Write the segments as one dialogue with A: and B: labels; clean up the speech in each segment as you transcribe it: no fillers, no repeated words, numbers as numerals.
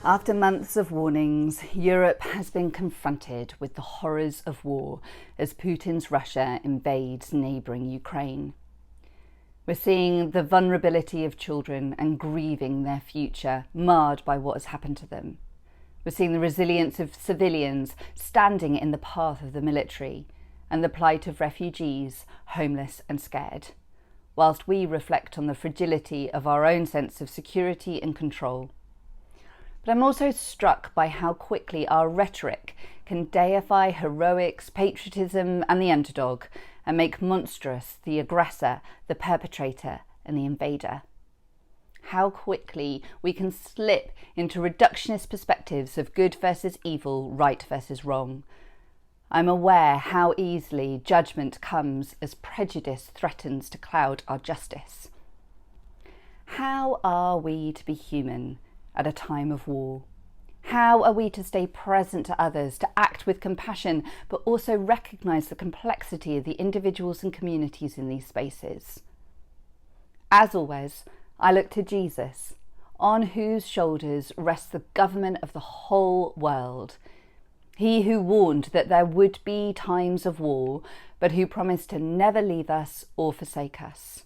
A: After months of warnings, Europe has been confronted with the horrors of war as Putin's Russia invades neighbouring Ukraine. We're seeing the vulnerability of children and grieving their future marred by what has happened to them. We're seeing the resilience of civilians standing in the path of the military and the plight of refugees, homeless and scared, whilst we reflect on the fragility of our own sense of security and control. But I'm also struck by how quickly our rhetoric can deify heroics, patriotism and the underdog and make monstrous the aggressor, the perpetrator and the invader. How quickly we can slip into reductionist perspectives of good versus evil, right versus wrong. I'm aware how easily judgment comes as prejudice threatens to cloud our justice. How are we to be human at a time of war? How are we to stay present to others, to act with compassion, but also recognise the complexity of the individuals and communities in these spaces? As always, I look to Jesus, on whose shoulders rests the government of the whole world. He who warned that there would be times of war, but who promised to never leave us or forsake us.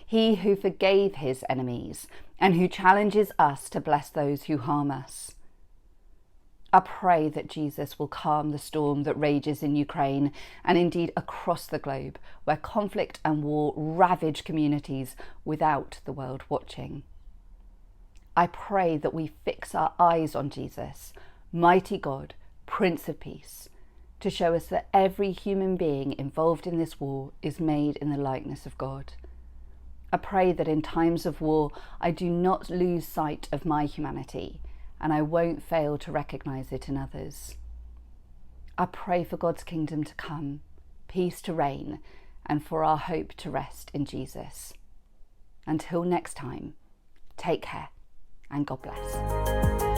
A: He who forgave his enemies and who challenges us to bless those who harm us. I pray that Jesus will calm the storm that rages in Ukraine and indeed across the globe, where conflict and war ravage communities without the world watching. I pray that we fix our eyes on Jesus, mighty God, Prince of Peace, to show us that every human being involved in this war is made in the likeness of God. I pray that in times of war, I do not lose sight of my humanity and I won't fail to recognise it in others. I pray for God's kingdom to come, peace to reign, and for our hope to rest in Jesus. Until next time, take care and God bless.